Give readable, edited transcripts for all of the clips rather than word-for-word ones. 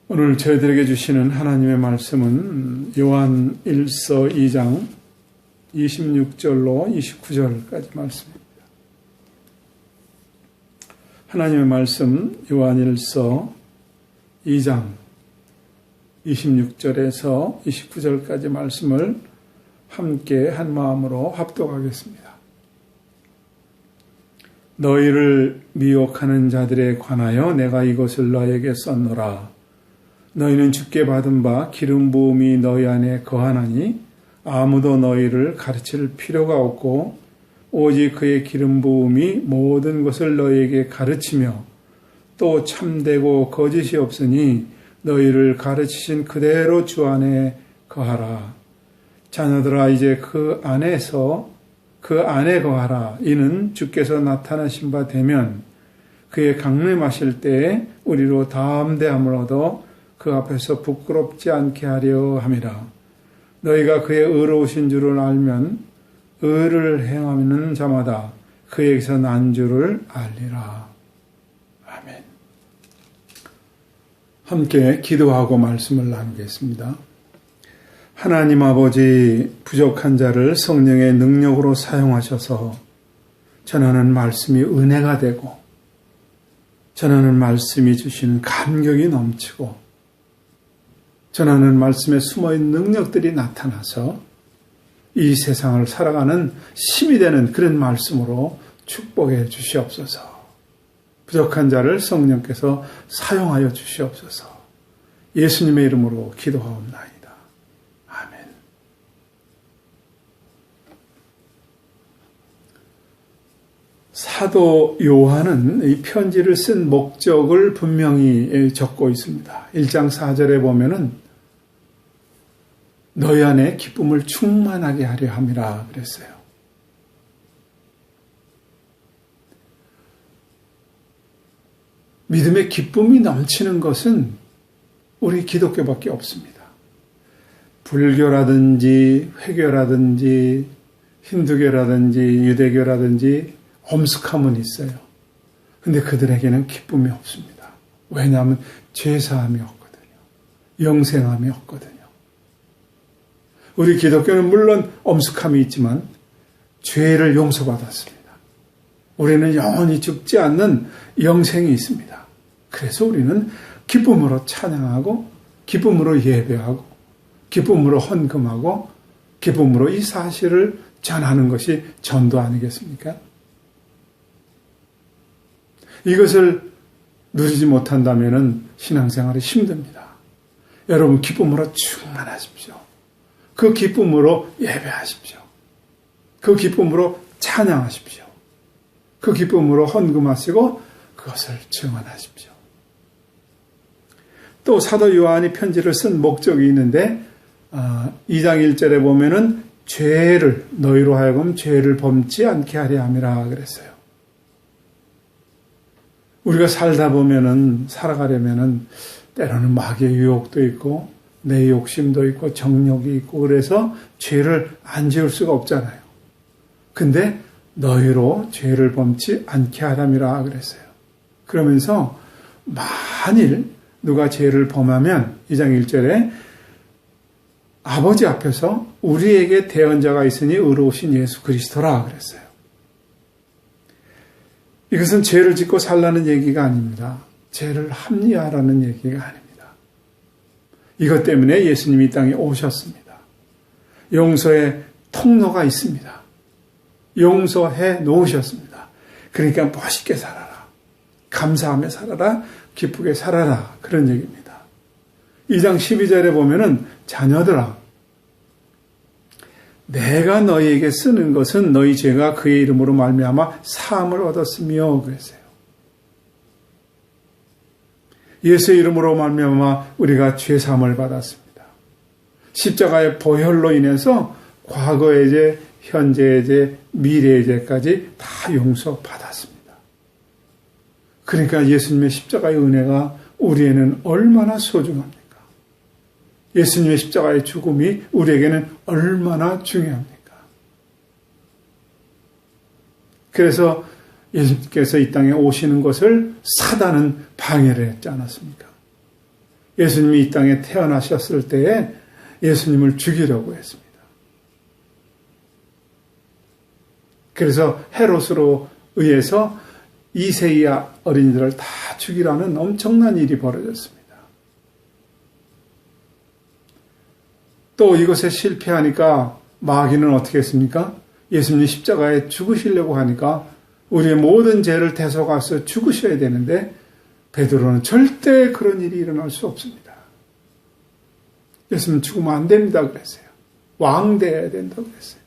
오늘 저희들에게 주시는 하나님의 말씀은 요한 1서 2장 26절로 29절까지 말씀입니다. 하나님의 말씀 요한 1서 2장 26절에서 29절까지 말씀을 함께 한 마음으로 합독하겠습니다. 너희를 미혹하는 자들에 관하여 내가 이것을 너에게 썼노라. 너희는 주께 받은 바 기름 부음이 너희 안에 거하나니 아무도 너희를 가르칠 필요가 없고 오직 그의 기름 부음이 모든 것을 너희에게 가르치며 또 참되고 거짓이 없으니 너희를 가르치신 그대로 주 안에 거하라. 자녀들아 이제 그 안에 거하라. 이는 주께서 나타나신 바 되면 그의 강림하실 때에 우리로 담대함을 얻어 그 앞에서 부끄럽지 않게 하려 함이라. 너희가 그의 의로우신 줄을 알면 의를 행하는 자마다 그에게서 난 줄을 알리라. 아멘. 함께 기도하고 말씀을 나누겠습니다. 하나님 아버지, 부족한 자를 성령의 능력으로 사용하셔서 전하는 말씀이 은혜가 되고 전하는 말씀이 주시는 감격이 넘치고 전하는 말씀에 숨어있는 능력들이 나타나서 이 세상을 살아가는 힘이 되는 그런 말씀으로 축복해 주시옵소서. 부족한 자를 성령께서 사용하여 주시옵소서. 예수님의 이름으로 기도하옵나이다. 아멘. 사도 요한은 이 편지를 쓴 목적을 분명히 적고 있습니다. 1장 4절에 보면은 너희 안에 기쁨을 충만하게 하려 함이라 그랬어요. 믿음의 기쁨이 넘치는 것은 우리 기독교밖에 없습니다. 불교라든지 회교라든지 힌두교라든지 유대교라든지 엄숙함은 있어요. 근데 그들에게는 기쁨이 없습니다. 왜냐하면 죄사함이 없거든요. 영생함이 없거든요. 우리 기독교는 물론 엄숙함이 있지만 죄를 용서받았습니다. 우리는 영원히 죽지 않는 영생이 있습니다. 그래서 우리는 기쁨으로 찬양하고 기쁨으로 예배하고 기쁨으로 헌금하고 기쁨으로 이 사실을 전하는 것이 전도 아니겠습니까? 이것을 누리지 못한다면 신앙생활이 힘듭니다. 여러분 기쁨으로 충만하십시오. 그 기쁨으로 예배하십시오. 그 기쁨으로 찬양하십시오. 그 기쁨으로 헌금하시고 그것을 증언하십시오. 또 사도 요한이 편지를 쓴 목적이 있는데 2장 1절에 보면은 죄를 너희로 하여금 죄를 범치 않게 하려 함이라 그랬어요. 우리가 살다 보면은 살아가려면은 때로는 마귀의 유혹도 있고 내 욕심도 있고 정욕이 있고 그래서 죄를 안 지을 수가 없잖아요. 근데 너희로 죄를 범치 않게 하람이라 그랬어요. 그러면서 만일 누가 죄를 범하면 2장 1절에 아버지 앞에서 우리에게 대언자가 있으니 의로우신 예수 그리스도라 그랬어요. 이것은 죄를 짓고 살라는 얘기가 아닙니다. 죄를 합리화하라는 얘기가 아닙니다. 이것 때문에 예수님이 이 땅에 오셨습니다. 용서의 통로가 있습니다. 용서해 놓으셨습니다. 그러니까 멋있게 살아라. 감사하며 살아라. 기쁘게 살아라. 그런 얘기입니다. 2장 12절에 보면은 자녀들아 내가 너희에게 쓰는 것은 너희 죄가 그의 이름으로 말미암아 사함을 얻었으며 그랬어요. 예수의 이름으로 말미암아 우리가 죄 사함을 받았습니다. 십자가의 보혈로 인해서 과거의 죄, 현재의 죄, 미래의 죄까지 다 용서받았습니다. 그러니까 예수님의 십자가의 은혜가 우리에는 얼마나 소중합니까? 예수님의 십자가의 죽음이 우리에게는 얼마나 중요합니까? 그래서 예수님께서 이 땅에 오시는 것을 사단은 방해를 했지 않았습니까? 예수님이 이 땅에 태어나셨을 때에 예수님을 죽이려고 했습니다. 그래서 헤롯으로 의해서 이세이야 어린이들을 다 죽이라는 엄청난 일이 벌어졌습니다. 또 이것에 실패하니까 마귀는 어떻게 했습니까? 예수님 십자가에 죽으시려고 하니까 우리의 모든 죄를 대속하셔서 죽으셔야 되는데 베드로는 절대 그런 일이 일어날 수 없습니다. 예수님 죽으면 안 됩니다 그랬어요. 왕 돼야 된다고 그랬어요.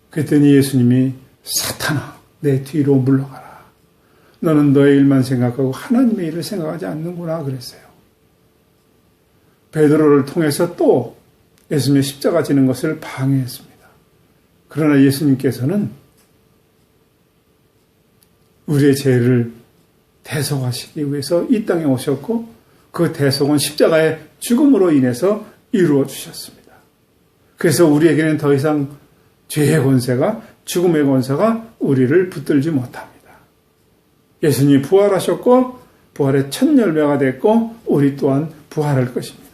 그랬더니 예수님이 사탄아 내 뒤로 물러가라. 너는 너의 일만 생각하고 하나님의 일을 생각하지 않는구나 그랬어요. 베드로를 통해서 또 예수님의 십자가 지는 것을 방해했습니다. 그러나 예수님께서는 우리의 죄를 대속하시기 위해서 이 땅에 오셨고 그 대속은 십자가의 죽음으로 인해서 이루어 주셨습니다. 그래서 우리에게는 더 이상 죄의 권세가 죽음의 권세가 우리를 붙들지 못합니다. 예수님이 부활하셨고 부활의 첫 열매가 됐고 우리 또한 부활할 것입니다.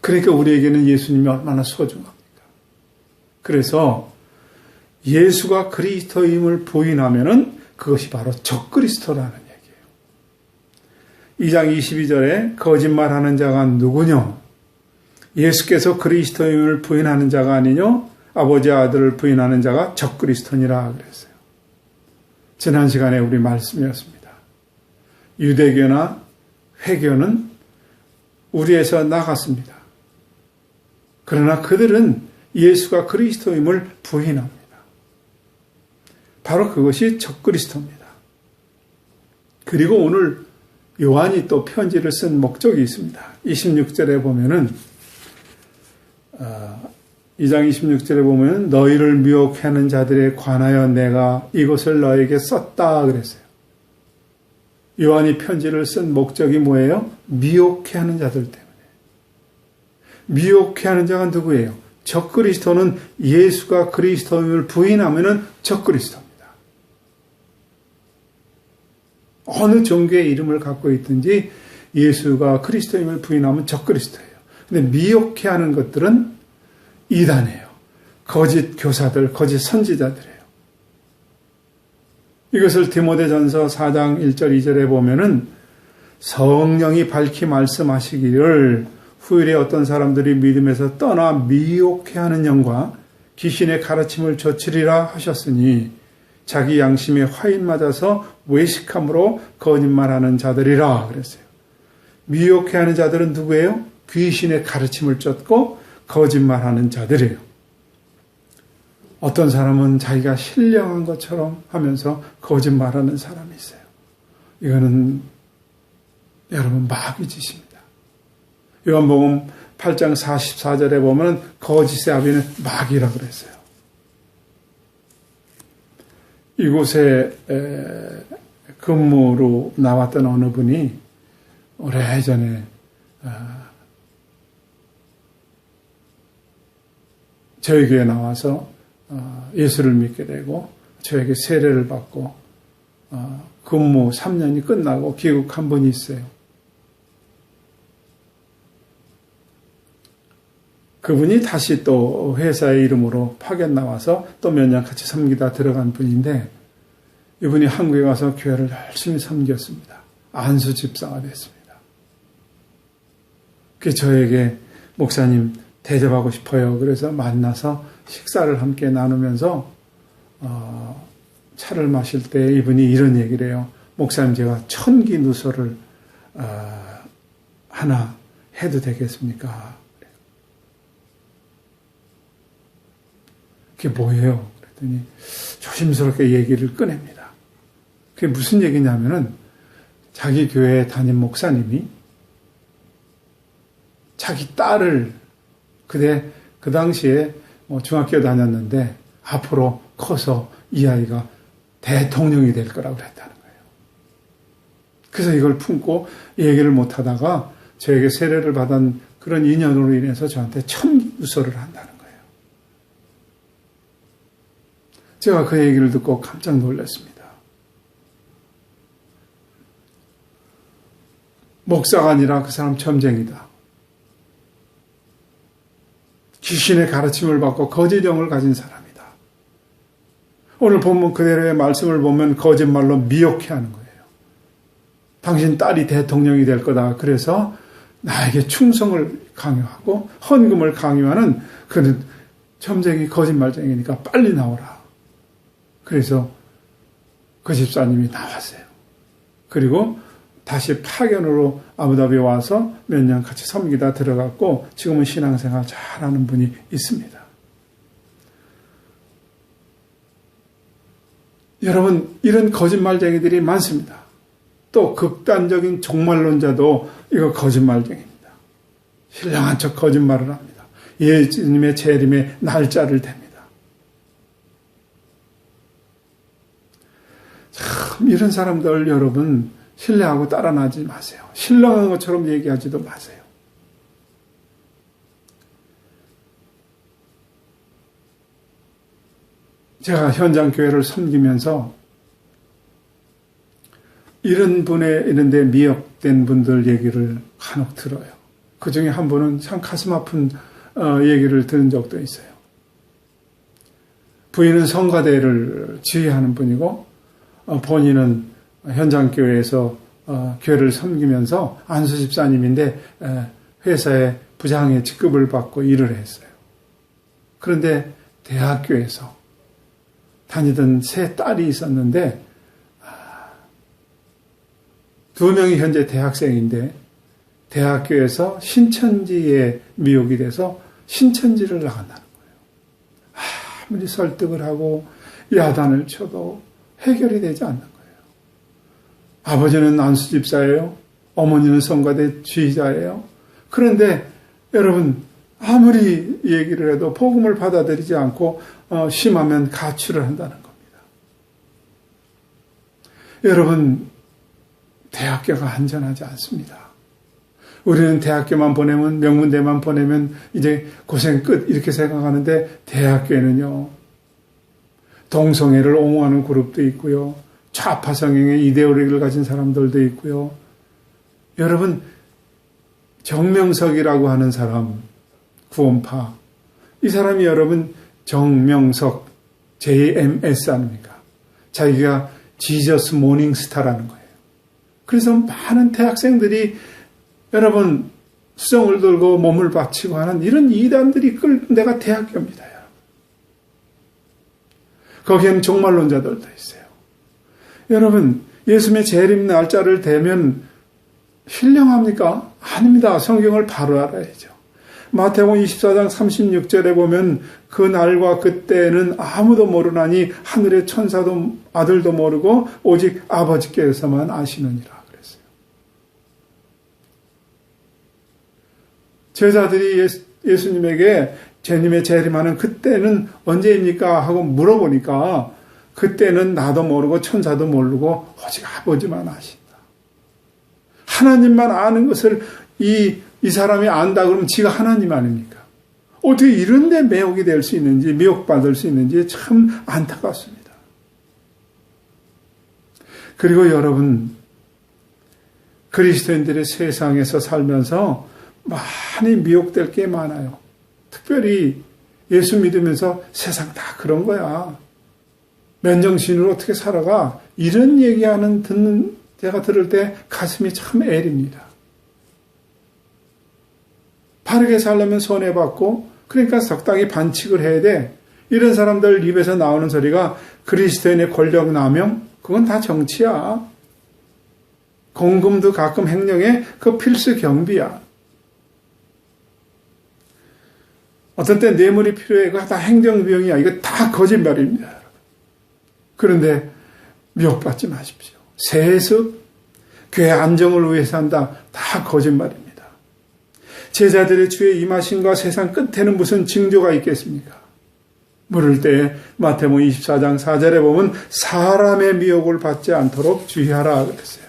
그러니까 우리에게는 예수님이 얼마나 소중합니까? 그래서 예수가 그리스도임을 부인하면은 그것이 바로 적그리스도라는 얘기예요. 2장 22절에 거짓말하는 자가 누구뇨? 예수께서 그리스도임을 부인하는 자가 아니뇨? 아버지 아들을 부인하는 자가 적그리스도니라 그랬어요. 지난 시간에 우리 말씀이었습니다. 유대교나 회교는 우리에서 나갔습니다. 그러나 그들은 예수가 그리스도임을 부인합니다. 바로 그것이 적그리스도입니다. 그리고 오늘 요한이 또 편지를 쓴 목적이 있습니다. 26절에 보면은 2장 26절에 보면 너희를 미혹하는 자들에 관하여 내가 이것을 너에게 썼다 그랬어요. 요한이 편지를 쓴 목적이 뭐예요? 미혹하는 자들 때문에. 미혹하는 자가 누구예요? 적그리스도는 예수가 그리스도임을 부인하면은 적그리스도입니다. 어느 종교의 이름을 갖고 있든지 예수가 그리스도임을 부인하면 적그리스도예요. 근데 미혹해 하는 것들은 이단이에요. 거짓 교사들, 거짓 선지자들이에요. 이것을 디모데전서 4장 1절 2절에 보면은 성령이 밝히 말씀하시기를 후일에 어떤 사람들이 믿음에서 떠나 미혹해 하는 영과 귀신의 가르침을 좇으리라 하셨으니 자기 양심에 화인 맞아서 외식함으로 거짓말하는 자들이라 그랬어요. 미혹해 하는 자들은 누구예요? 귀신의 가르침을 쫓고 거짓말하는 자들이에요. 어떤 사람은 자기가 신령한 것처럼 하면서 거짓말하는 사람이 있어요. 이거는 여러분 마귀 짓입니다. 요한복음 8장 44절에 보면 거짓의 아비는 마귀라고 그랬어요. 이곳에 근무로 나왔던 어느 분이 오래전에 저희 교회에 나와서 예수를 믿게 되고 저에게 세례를 받고 근무 3년이 끝나고 귀국한 분이 있어요. 그분이 다시 또 회사의 이름으로 파견 나와서 또 몇 년 같이 섬기다 들어간 분인데 이분이 한국에 와서 교회를 열심히 섬겼습니다. 안수 집사가 됐습니다. 그래서 저에게 목사님 대접하고 싶어요. 그래서 만나서 식사를 함께 나누면서 차를 마실 때 이분이 이런 얘기를 해요. 목사님 제가 천기 누설을 하나 해도 되겠습니까? 그게 뭐예요? 그랬더니 조심스럽게 얘기를 꺼냅니다. 그게 무슨 얘기냐면은 자기 교회 담임 목사님이 자기 딸을 그 당시에 중학교 다녔는데 앞으로 커서 이 아이가 대통령이 될 거라고 그랬다는 거예요. 그래서 이걸 품고 얘기를 못하다가 저에게 세례를 받은 그런 인연으로 인해서 저한테 천기누설을 한다는 거예요. 제가 그 얘기를 듣고 깜짝 놀랐습니다. 목사가 아니라 그 사람 점쟁이다. 귀신의 가르침을 받고 거짓 영을 가진 사람이다. 오늘 본문 그대로의 말씀을 보면 거짓말로 미혹해 하는 거예요. 당신 딸이 대통령이 될 거다. 그래서 나에게 충성을 강요하고 헌금을 강요하는 그는 점쟁이 거짓말쟁이니까 빨리 나오라. 그래서 그 집사님이 나왔어요. 그리고 다시 파견으로 아부다비에 와서 몇 년 같이 섬기다 들어갔고 지금은 신앙생활 잘하는 분이 있습니다. 여러분, 이런 거짓말쟁이들이 많습니다. 또 극단적인 종말론자도 이거 거짓말쟁이입니다. 신령한 척 거짓말을 합니다. 예수님의 재림의 날짜를 댑니다. 참 이런 사람들 여러분 신뢰하고 따라나지 마세요. 신령한 것처럼 얘기하지도 마세요. 제가 현장 교회를 섬기면서 이런데 미혹된 분들 얘기를 간혹 들어요. 그 중에 한 분은 참 가슴 아픈 얘기를 들은 적도 있어요. 부인은 성가대를 지휘하는 분이고 본인은 현장 교회에서 교회를 섬기면서 안수 집사님인데 회사의 부장의 직급을 받고 일을 했어요. 그런데 대학교에서 다니던 세 딸이 있었는데 두 명이 현재 대학생인데 대학교에서 신천지에 미혹이 돼서 신천지를 나간다는 거예요. 아무리 설득을 하고 야단을 쳐도 해결이 되지 않는 거예요. 아버지는 안수 집사예요. 어머니는 성가대 지휘자예요. 그런데 여러분 아무리 얘기를 해도 복음을 받아들이지 않고 심하면 가출을 한다는 겁니다. 여러분 대학교가 안전하지 않습니다. 우리는 대학교만 보내면 명문대만 보내면 이제 고생 끝 이렇게 생각하는데 대학교에는요. 동성애를 옹호하는 그룹도 있고요. 좌파 성향의 이데올로기를 가진 사람들도 있고요. 여러분 정명석이라고 하는 사람 구원파 이 사람이 여러분 정명석 JMS 아닙니까? 자기가 지저스 모닝스타라는 거예요. 그래서 많은 대학생들이 여러분 수정을 들고 몸을 바치고 하는 이런 이단들이 끌는 데가 대학교입니다. 여러분. 거기에는 종말론자들도 있어요. 여러분 예수님의 재림 날짜를 대면 신령합니까? 아닙니다. 성경을 바로 알아야죠. 마태복음 24장 36절에 보면 그 날과 그때는 아무도 모르나니 하늘의 천사도 아들도 모르고 오직 아버지께서만 아시느니라 그랬어요. 제자들이 예수님에게 주님의 재림하는 그때는 언제입니까? 하고 물어보니까 그때는 나도 모르고 천사도 모르고 오직 아버지만 아신다. 하나님만 아는 것을 이 사람이 안다 그러면 지가 하나님 아닙니까? 어떻게 이런 데 매혹이 될 수 있는지 미혹받을 수 있는지 참 안타깝습니다. 그리고 여러분 그리스도인들의 세상에서 살면서 많이 미혹될 게 많아요. 특별히 예수 믿으면서 세상 다 그런 거야. 맨정신으로 어떻게 살아가? 이런 얘기하는 듣는 제가 들을 때 가슴이 참 애립니다. 바르게 살려면 손해받고 그러니까 적당히 반칙을 해야 돼. 이런 사람들 입에서 나오는 소리가 그리스도인의 권력 남용? 그건 다 정치야. 공금도 가끔 행령의 그 필수 경비야. 어떤 때 뇌물이 필요해. 그거 다 행정비용이야. 이거 다 거짓말입니다. 여러분. 그런데 미혹받지 마십시오. 세습, 교회 안정을 위해서 한다. 다 거짓말입니다. 제자들의 주의 임하심과 세상 끝에는 무슨 징조가 있겠습니까? 물을 때 마태복음 24장 4절에 보면 사람의 미혹을 받지 않도록 주의하라 그랬어요.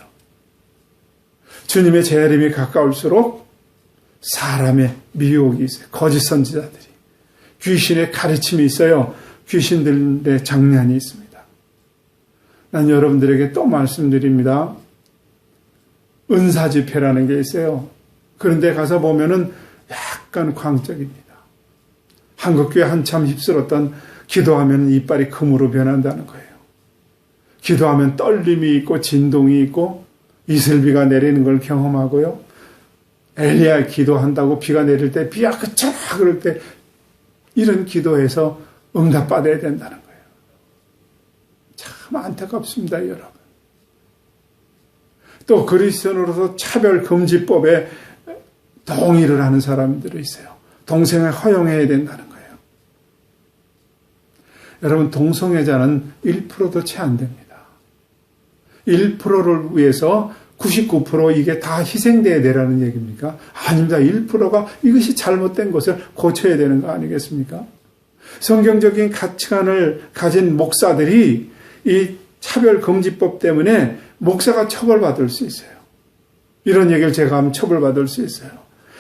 주님의 재림이 가까울수록 사람의 미혹이 있어요. 거짓 선지자들이. 귀신의 가르침이 있어요. 귀신들의 장난이 있습니다. 난 여러분들에게 또 말씀드립니다. 은사집회라는 게 있어요. 그런데 가서 보면은 약간 광적입니다. 한국교회 한참 휩쓸었던 기도하면 이빨이 금으로 변한다는 거예요. 기도하면 떨림이 있고 진동이 있고 이슬비가 내리는 걸 경험하고요. 엘리야 기도한다고 비가 내릴 때 비야 그쳐라 그럴 때 이런 기도에서 응답받아야 된다는 거예요. 참 안타깝습니다, 여러분. 또 그리스도인으로서 차별금지법에 동의를 하는 사람들이 있어요. 동성애 허용해야 된다는 거예요. 여러분, 동성애자는 1%도 채 안 됩니다. 1%를 위해서 99% 이게 다 희생돼야 되라는 얘기입니까? 아닙니다. 1%가 이것이 잘못된 것을 고쳐야 되는 거 아니겠습니까? 성경적인 가치관을 가진 목사들이 이 차별금지법 때문에 목사가 처벌받을 수 있어요. 이런 얘기를 제가 하면 처벌받을 수 있어요.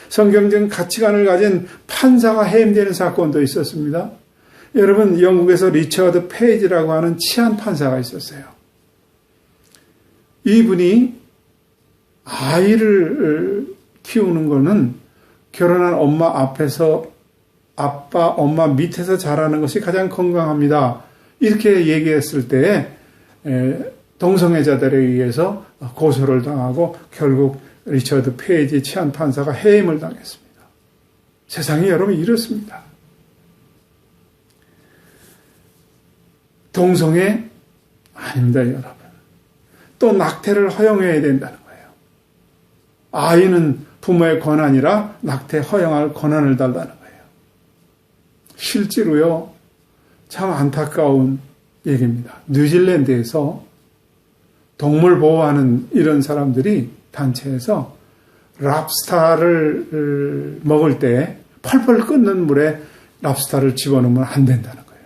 성경적인 가치관을 가진 판사가 해임되는 사건도 있었습니다. 여러분, 영국에서 리처드 페이지라고 하는 치안 판사가 있었어요. 이분이 아이를 키우는 거는 결혼한 엄마 앞에서 아빠, 엄마 밑에서 자라는 것이 가장 건강합니다. 이렇게 얘기했을 때 동성애자들에 의해서 고소를 당하고 결국 리처드 페이지 치안 판사가 해임을 당했습니다. 세상이 여러분 이렇습니다. 동성애 아닙니다, 여러분. 또 낙태를 허용해야 된다는 거예요. 아이는 부모의 권한이라 낙태 허용할 권한을 달라는 거예요. 실제로요, 참 안타까운 얘기입니다. 뉴질랜드에서 동물 보호하는 이런 사람들이 단체에서 랍스타를 먹을 때 펄펄 끓는 물에 랍스타를 집어넣으면 안 된다는 거예요.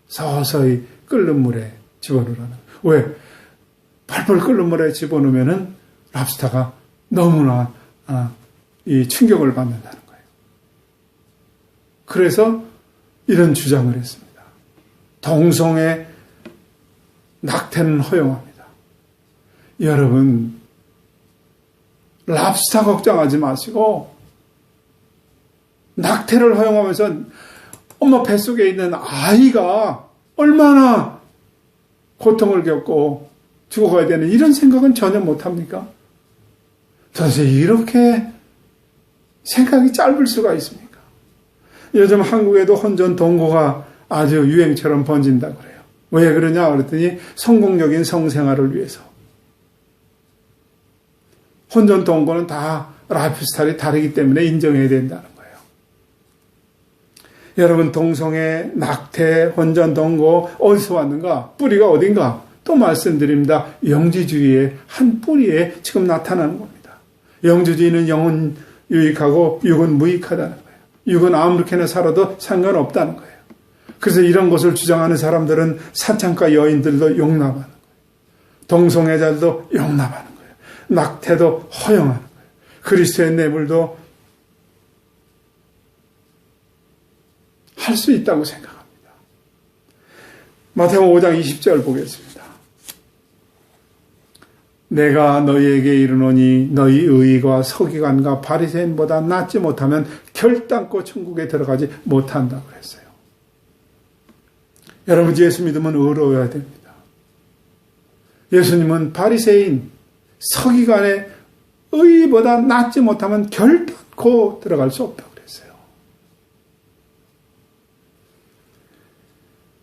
서서히 끓는 물에 집어넣으라는 거예요. 왜? 펄펄 끓는 물에 집어넣으면은 랍스타가 너무나 이 충격을 받는다는 거예요. 그래서 이런 주장을 했습니다. 동성애 낙태는 허용합니다. 여러분, 랍스타 걱정하지 마시고 낙태를 허용하면서 엄마 뱃속에 있는 아이가 얼마나 고통을 겪고 죽어가야 되는 이런 생각은 전혀 못합니까? 도대체 이렇게 생각이 짧을 수가 있습니까? 요즘 한국에도 혼전 동거가 아주 유행처럼 번진다고 그래요. 왜 그러냐 그랬더니 성공적인 성생활을 위해서. 혼전 동거는 다 라이프 스타일이 다르기 때문에 인정해야 된다는 거예요. 여러분, 동성애, 낙태, 혼전 동거 어디서 왔는가? 뿌리가 어딘가? 또 말씀드립니다. 영지주의의 한 뿌리에 지금 나타나는 겁니다. 영지주의는 영은 유익하고 육은 무익하다는 거예요. 육은 아무렇게나 살아도 상관없다는 거예요. 그래서 이런 것을 주장하는 사람들은 사창가 여인들도 용납하는 거예요. 동성애자들도 용납하는 거예요. 낙태도 허용하는 거예요. 그리스도의 뇌물도 할 수 있다고 생각합니다. 마태복음 5장 20절 보겠습니다. 내가 너희에게 이르노니 너희 의의가 서기관과 바리새인보다 낫지 못하면 결단코 천국에 들어가지 못한다고 그랬어요. 여러분, 예수 믿으면 의로워야 됩니다. 예수님은 바리새인, 서기관의 의의보다 낫지 못하면 결단코 들어갈 수 없다고 그랬어요.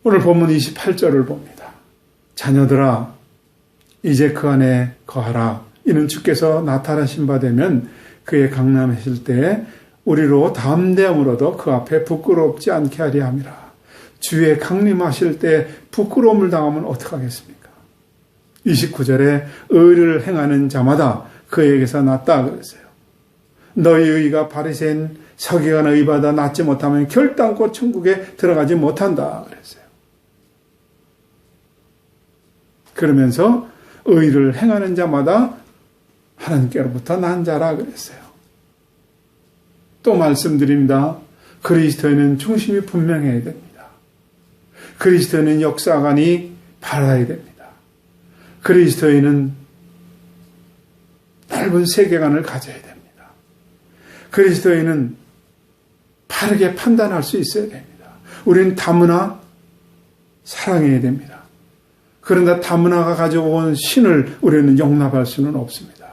오늘 본문 28절을 봅니다. 자녀들아, 이제 그 안에 거하라. 이는 주께서 나타나신 바 되면 그의 강림하실 때 우리로 담대함으로도 그 앞에 부끄럽지 않게 하리 함이라. 주의 강림하실 때 부끄러움을 당하면 어떡하겠습니까? 29절에 의를 행하는 자마다 그에게서 낫다 그랬어요. 너희 의가 바리새인 서기관의 의보다 낫지 못하면 결단코 천국에 들어가지 못한다 그랬어요. 그러면서 의를 행하는 자마다 하나님께로부터 난 자라 그랬어요. 또 말씀드립니다. 그리스도인은 중심이 분명해야 됩니다. 그리스도인은 역사관이 바라야 됩니다. 그리스도인은 넓은 세계관을 가져야 됩니다. 그리스도인은 바르게 판단할 수 있어야 됩니다. 우리는 다문화 사랑해야 됩니다. 그런데 다문화가 가지고 온 신을 우리는 용납할 수는 없습니다.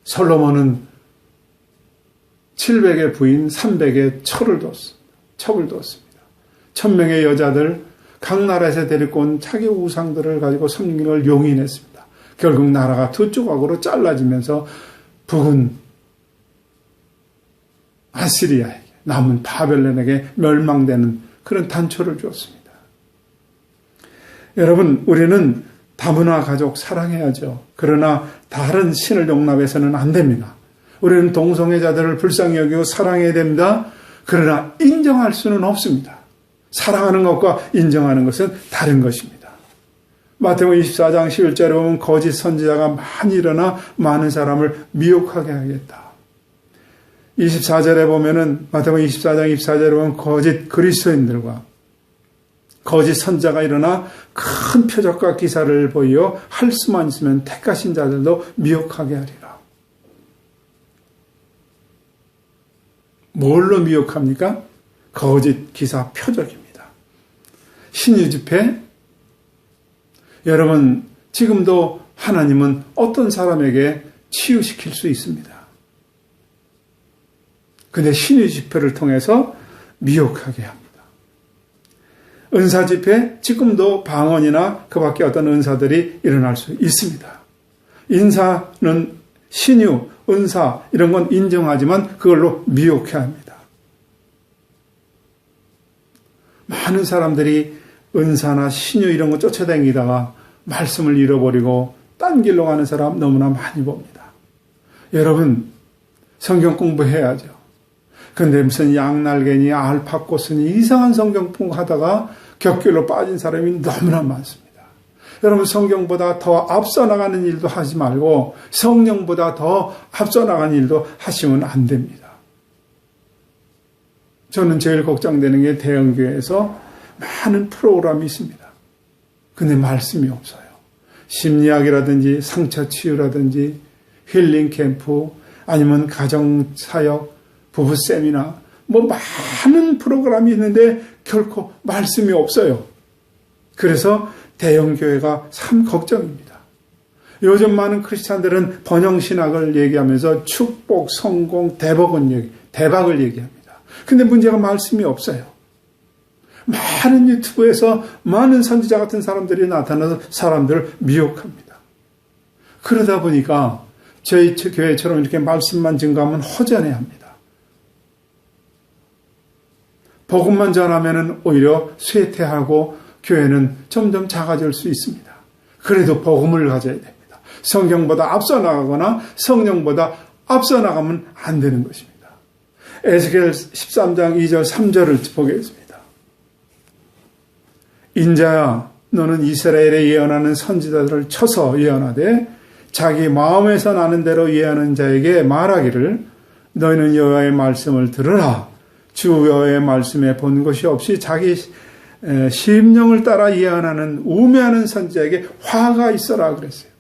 솔로몬은 700의 부인 300의 척을 두었습니다. 1000명의 여자들 각 나라에서 데리고 온 자기 우상들을 가지고 섬기는 걸 용인했습니다. 결국 나라가 두 조각으로 잘라지면서 북은 아시리아에게, 남은 바벨론에게 멸망되는 그런 단초를 주었습니다. 여러분, 우리는 다문화 가족 사랑해야죠. 그러나 다른 신을 용납해서는 안 됩니다. 우리는 동성애자들을 불쌍히 여기고 사랑해야 됩니다. 그러나 인정할 수는 없습니다. 사랑하는 것과 인정하는 것은 다른 것입니다. 마태복음 24장 11절에 보면 거짓 선지자가 많이 일어나 많은 사람을 미혹하게 하겠다. 24절에 보면은 마태복음 24장 24절에 보면 거짓 그리스도인들과 거짓 선지자가 일어나 큰 표적과 기사를 보여 할 수만 있으면 택하신 자들도 미혹하게 하리라. 뭘로 미혹합니까? 거짓 기사 표적입니다. 신유 집회, 여러분, 지금도 하나님은 어떤 사람에게 치유시킬 수 있습니다. 근데 신유 집회를 통해서 미혹하게 합니다. 은사 집회, 지금도 방언이나 그 밖에 어떤 은사들이 일어날 수 있습니다. 인사는 신유, 은사 이런 건 인정하지만 그걸로 미혹해 합니다. 많은 사람들이 은사나 신유 이런 거 쫓아다니다가 말씀을 잃어버리고 딴 길로 가는 사람 너무나 많이 봅니다. 여러분, 성경 공부해야죠. 근데 무슨 양날개니 알파고스니 이상한 성경 공부하다가 격길로 빠진 사람이 너무나 많습니다. 여러분, 성경보다 더 앞서 나가는 일도 하지 말고 성령보다 더 앞서 나가는 일도 하시면 안 됩니다. 저는 제일 걱정되는 게 대형교회에서 많은 프로그램이 있습니다. 근데 말씀이 없어요. 심리학이라든지 상처 치유라든지 힐링 캠프 아니면 가정사역, 부부 세미나 뭐 많은 프로그램이 있는데 결코 말씀이 없어요. 그래서 대형교회가 참 걱정입니다. 요즘 많은 크리스찬들은 번영신학을 얘기하면서 축복, 성공, 대박을 얘기합니다. 근데 문제가 말씀이 없어요. 많은 유튜브에서 많은 선지자 같은 사람들이 나타나서 사람들을 미혹합니다. 그러다 보니까 저희 교회처럼 이렇게 말씀만 증거하면 허전해합니다. 복음만 전하면 오히려 쇠퇴하고 교회는 점점 작아질 수 있습니다. 그래도 복음을 가져야 됩니다. 성경보다 앞서 나가거나 성령보다 앞서 나가면 안 되는 것입니다. 에스겔 13장 2절 3절을 보겠습니다. 인자야, 너는 이스라엘에 예언하는 선지자들을 쳐서 예언하되 자기 마음에서 나는 대로 예언하는 자에게 말하기를 너희는 여호와의 말씀을 들으라. 주 여호와의 말씀에 본 것이 없이 자기 심령을 따라 예언하는 우매하는 선지자에게 화가 있어라 그랬어요.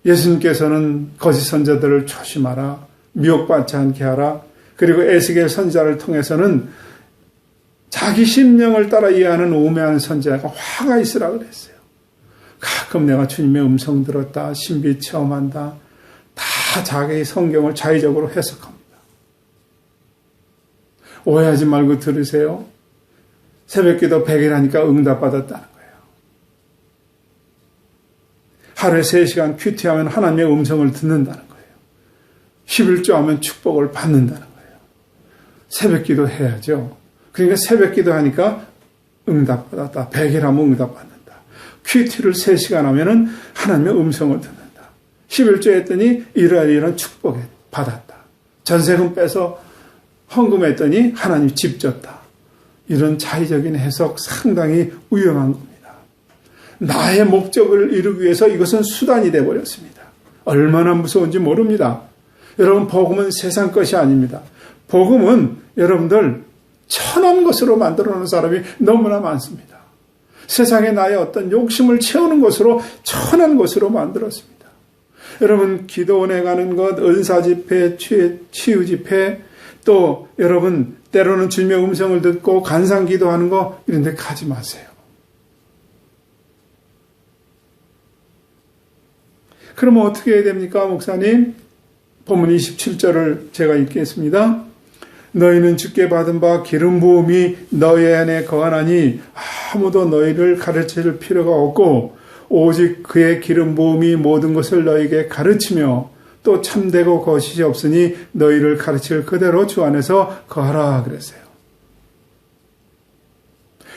예수님께서는 거짓 선지자들을 조심하라, 미혹받지 않게 하라. 그리고 에스겔 선지자를 통해서는 자기 심령을 따라 이해하는 우매한 선지자가 화가 있으라 그랬어요. 가끔 내가 주님의 음성 들었다, 신비 체험한다, 다 자기 성경을 자의적으로 해석합니다. 오해하지 말고 들으세요. 새벽기도 100일 하니까 응답받았다는 거예요. 하루에 3시간 큐티하면 하나님의 음성을 듣는다는 거예요. 11조 하면 축복을 받는다는 거예요. 새벽기도 해야죠. 그러니까 새벽기도 하니까 응답받았다. 100일 하면 응답받는다. 큐티를 3시간 하면은 하나님의 음성을 듣는다. 11조 했더니 이런 축복을 받았다. 전세금 빼서 헌금했더니 하나님 집 줬다. 이런 자의적인 해석 상당히 위험한 겁니다. 나의 목적을 이루기 위해서 이것은 수단이 되어버렸습니다. 얼마나 무서운지 모릅니다. 여러분, 복음은 세상 것이 아닙니다. 복음은 여러분들 천한 것으로 만들어 놓은 사람이 너무나 많습니다. 세상에 나의 어떤 욕심을 채우는 것으로 천한 것으로 만들었습니다. 여러분 기도원에 가는 것, 은사 집회, 치유 집회, 또 여러분 때로는 주님의 음성을 듣고 간상 기도하는 거 이런 데 가지 마세요. 그러면 어떻게 해야 됩니까, 목사님? 본문 27절을 제가 읽겠습니다. 너희는 주께 받은 바 기름 부음이 너희 안에 거하나니 아무도 너희를 가르칠 필요가 없고 오직 그의 기름 부음이 모든 것을 너희에게 가르치며 또 참되고 거짓이 없으니 너희를 가르칠 그대로 주 안에서 거하라 그랬어요.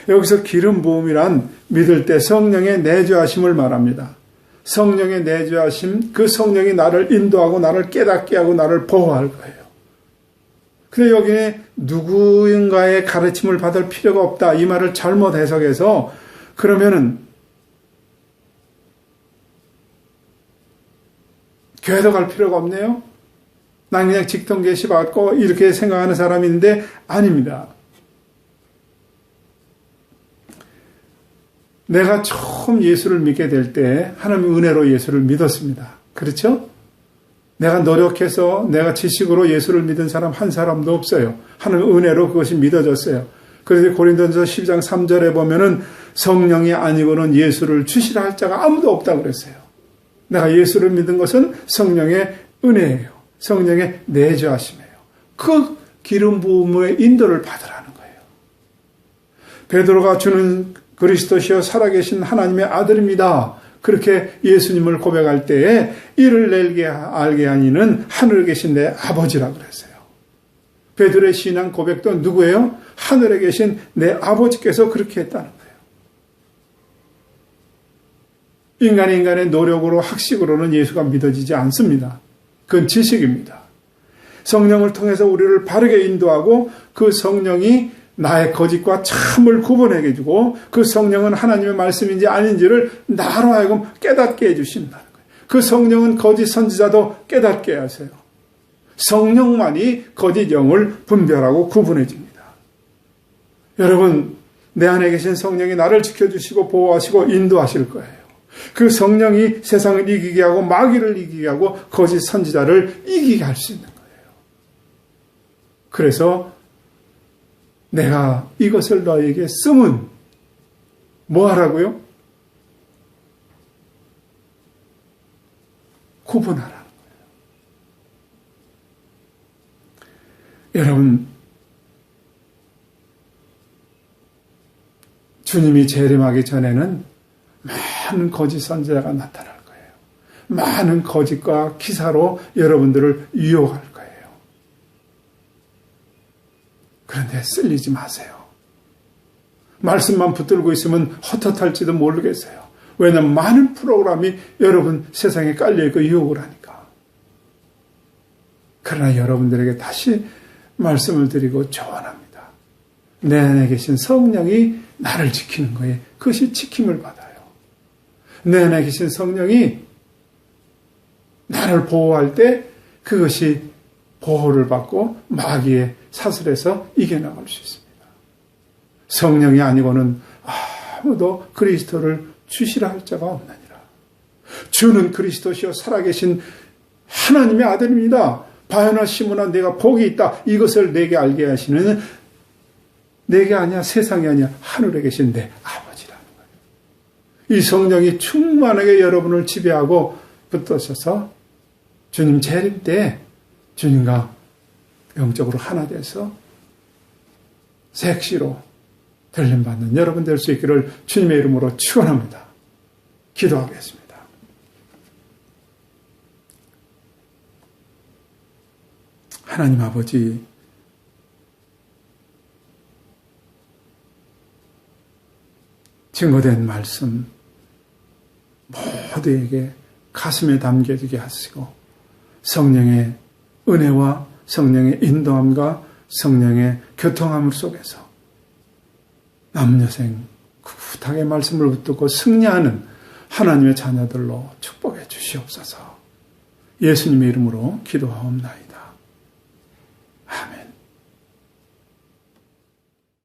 여기서 기름 부음이란 믿을 때 성령의 내주하심을 말합니다. 성령의 내주하심, 그 성령이 나를 인도하고 나를 깨닫게 하고 나를 보호할 거예요. 근데 여기에 누구인가의 가르침을 받을 필요가 없다. 이 말을 잘못 해석해서 그러면은 교회도 갈 필요가 없네요. 난 그냥 직통 계시 받고 이렇게 생각하는 사람인데 아닙니다. 내가 처음 예수를 믿게 될 때 하나님의 은혜로 예수를 믿었습니다. 그렇죠? 내가 노력해서 내가 지식으로 예수를 믿은 사람 한 사람도 없어요. 하나님의 은혜로 그것이 믿어졌어요. 그래서 고린도전서 10장 3절에 보면은 성령이 아니고는 예수를 주시라 할 자가 아무도 없다고 그랬어요. 내가 예수를 믿은 것은 성령의 은혜예요. 성령의 내주하심이에요. 그 기름 부음의 인도를 받으라는 거예요. 베드로가 주는 그리스도시여 살아계신 하나님의 아들입니다. 그렇게 예수님을 고백할 때에 이를 내게 알게 하니는 하늘에 계신 내 아버지라고 그랬어요. 베드로의 신앙 고백도 누구예요? 하늘에 계신 내 아버지께서 그렇게 했다는 거예요. 인간의 노력으로 학식으로는 예수가 믿어지지 않습니다. 그건 지식입니다. 성령을 통해서 우리를 바르게 인도하고 그 성령이 나의 거짓과 참을 구분하게 해주고 그 성령은 하나님의 말씀인지 아닌지를 나로 하여금 깨닫게 해주신다는 거예요. 그 성령은 거짓 선지자도 깨닫게 하세요. 성령만이 거짓 영을 분별하고 구분해 줍니다. 여러분, 내 안에 계신 성령이 나를 지켜주시고 보호하시고 인도하실 거예요. 그 성령이 세상을 이기게 하고 마귀를 이기게 하고 거짓 선지자를 이기게 할 수 있는 거예요. 그래서 내가 이것을 너에게 쓰면 뭐 하라고요? 구분하라는 거예요. 여러분, 주님이 재림하기 전에는 많은 거짓 선지자가 나타날 거예요. 많은 거짓과 기사로 여러분들을 유혹할 거예요. 그런데 쓸리지 마세요. 말씀만 붙들고 있으면 헛헛할지도 모르겠어요. 왜냐하면 많은 프로그램이 여러분 세상에 깔려있고 유혹을 하니까. 그러나 여러분들에게 다시 말씀을 드리고 조언합니다. 내 안에 계신 성령이 나를 지키는 거예요. 그것이 지킴을 받아요. 내 안에 계신 성령이 나를 보호할 때 그것이 보호를 받고 마귀의 사슬에서 이겨나갈 수 있습니다. 성령이 아니고는 아무도 그리스도를 주시라 할 자가 없느니라. 주는 그리스도시요 살아계신 하나님의 아들입니다. 바요나 시므나 내가 복이 있다. 이것을 내게 알게 하시는 내게 아니야 세상이 아니야 하늘에 계신 내 아버지라는 거예요. 이 성령이 충만하게 여러분을 지배하고 붙드셔서 주님 재림 때 주님과 영적으로 하나 돼서 색시로 들림받는 여러분 될 수 있기를 주님의 이름으로 축원합니다. 기도하겠습니다. 하나님 아버지, 증거된 말씀 모두에게 가슴에 담겨지게 하시고 성령의 은혜와 성령의 인도함과 성령의 교통함을 속에서 남은 여생 꿋꿋하게 말씀을 붙들고 승리하는 하나님의 자녀들로 축복해 주시옵소서. 예수님의 이름으로 기도하옵나이다.